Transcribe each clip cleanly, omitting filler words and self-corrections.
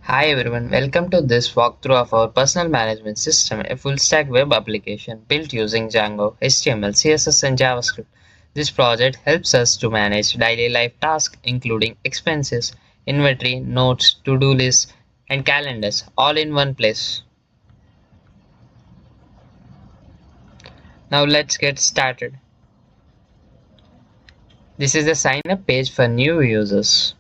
Hi everyone, welcome to this walkthrough of our personal management system, a full stack web application built using Django, HTML, CSS, and JavaScript. This project helps us to manage daily life tasks including expenses, inventory, notes, to-do lists, and calendars all in one place. Now let's get started. This is the sign up page for new users.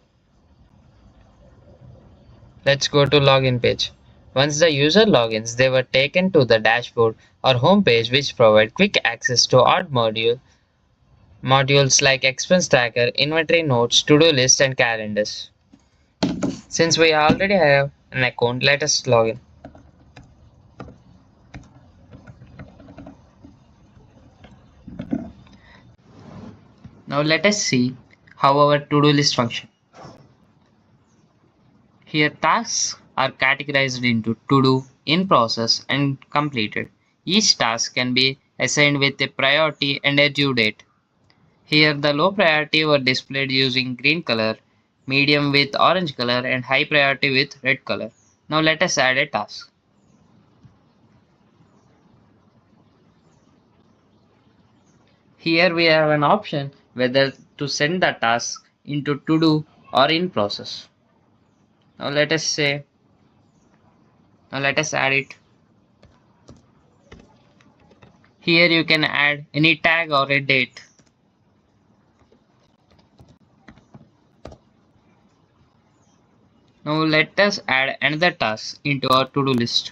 Let's go to login page. Once the user logins, they were taken to the dashboard or home page which provide quick access to our modules like expense tracker, inventory notes, to-do list and calendars. Since we already have an account, let us log in. Now let us see how our to-do list function. Here tasks are categorized into to-do, in process and completed. Each task can be assigned with a priority and a due date. Here the low priority were displayed using green color, medium with orange color and high priority with red color. Now let us add a task. Here we have an option whether to send the task into to do or in process. Now let us add it. Here you can add any tag or a date. Now let us add another task into our to-do list.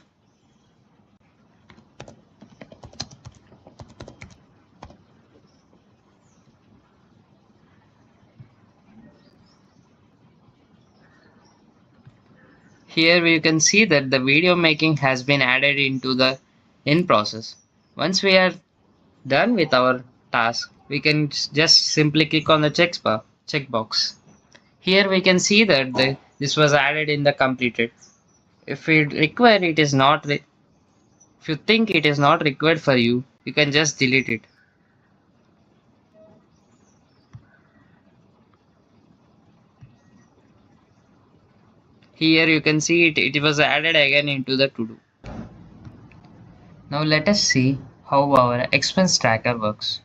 Here you can see that the video making has been added into the in process. Once we are done with our task, we can just simply click on the checkbox. Here we can see that this was added in the completed. If we require it is not re- If you think it is not required for you, you can just delete it. Here you can see it was added again into the to do. Now let us see how our expense tracker works.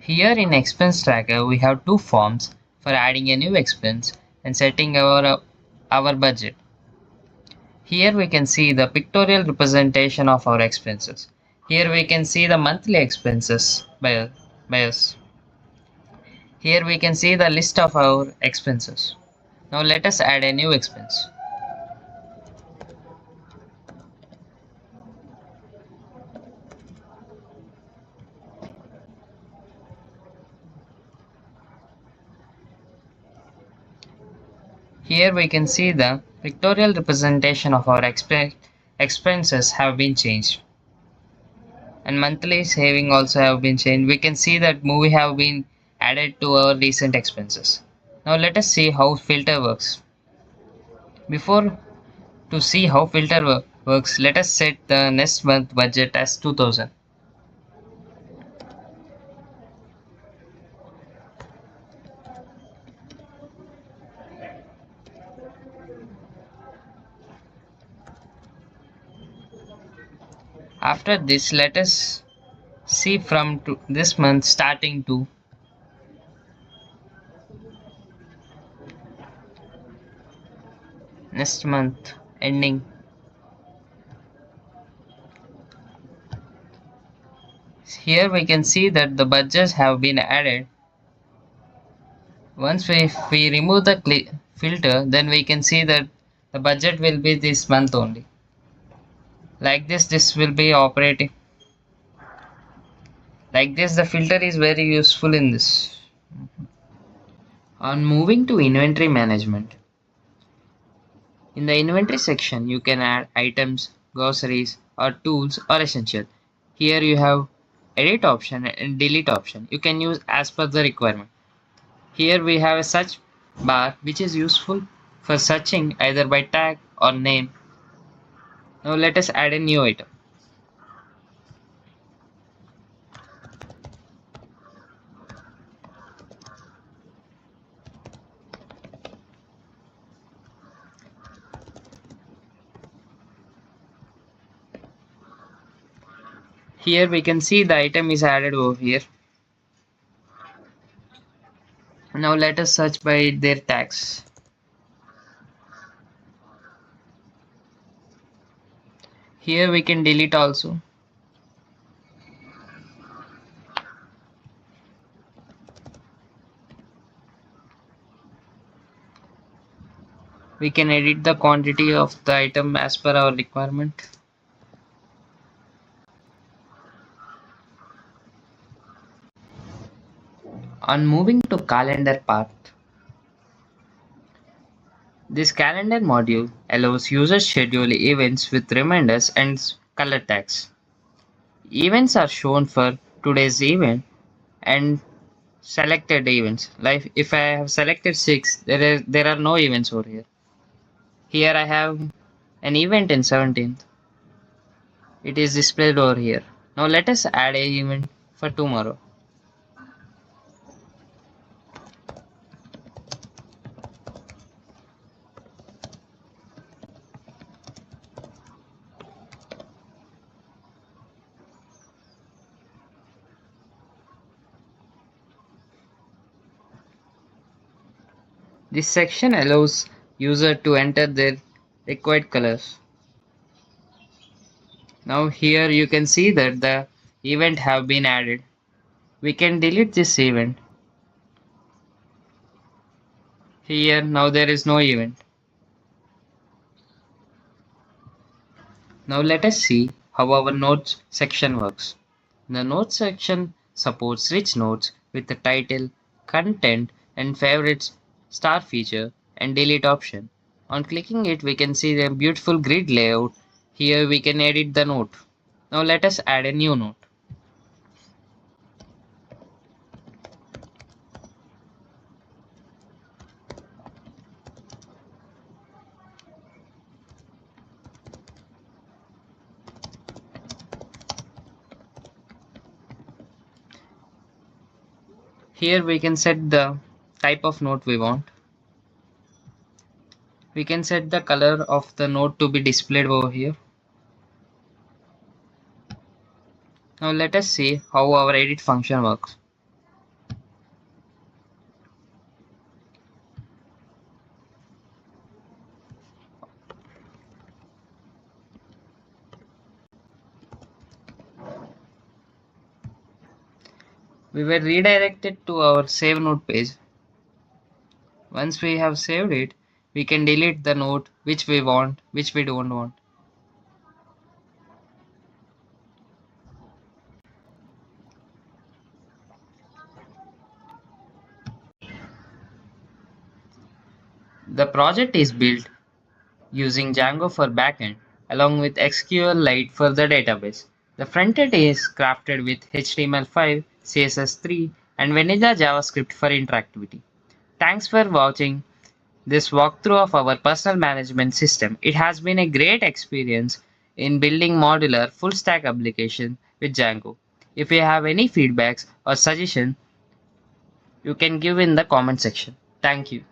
Here in expense tracker we have two forms for adding a new expense and setting our budget. Here we can see the pictorial representation of our expenses. Here we can see the monthly expenses by us. Here we can see the list of our expenses. Now let us add a new expense. Here we can see the pictorial representation of our expenses have been changed. And monthly saving also have been changed. We can see that movie have been added to our recent expenses. Now let us see how filter works. Before to see how works, let us set the next month budget as 2000. After this, let us see from this month starting to next month ending. Here we can see that the budgets have been added. Once if we remove the filter, then we can see that the budget will be this month only. Like this will be operating. Like this, the filter is very useful in this. On moving to inventory management, in the inventory section, you can add items, groceries, or tools or essential. Here you have edit option and delete option. You can use as per the requirement. Here we have a search bar which is useful for searching either by tag or name. Now let us add a new item. Here we can see the item is added over here. Now let us search by their tags. Here we can delete also. We can edit the quantity of the item as per our requirement. On moving to calendar part, this calendar module allows users schedule events with reminders and color tags. Events are shown for today's event and selected events. Like if I have selected 6, there are no events over here. Here I have an event in 17th. It is displayed over here. Now let us add a event for tomorrow. This section allows user to enter their required colors. Now here you can see that the event have been added. We can delete this event. Here now there is no event. Now let us see how our notes section works. The notes section supports rich notes with the title, content and favorites, star feature and delete option. On clicking it we can see the beautiful grid layout. Here we can edit the note. Now let us add a new note. Here we can set the type of note we want. We can set the color of the note to be displayed over here. Now let us see how our edit function works. We were redirected to our save note page. Once we have saved it, we can delete the note which we want, which we don't want. The project is built using Django for backend along with SQLite for the database. The frontend is crafted with HTML5, CSS3 and vanilla JavaScript for interactivity. Thanks for watching this walkthrough of our personal management system. It has been a great experience in building modular full stack application with Django. If you have any feedbacks or suggestions, you can give in the comment section. Thank you.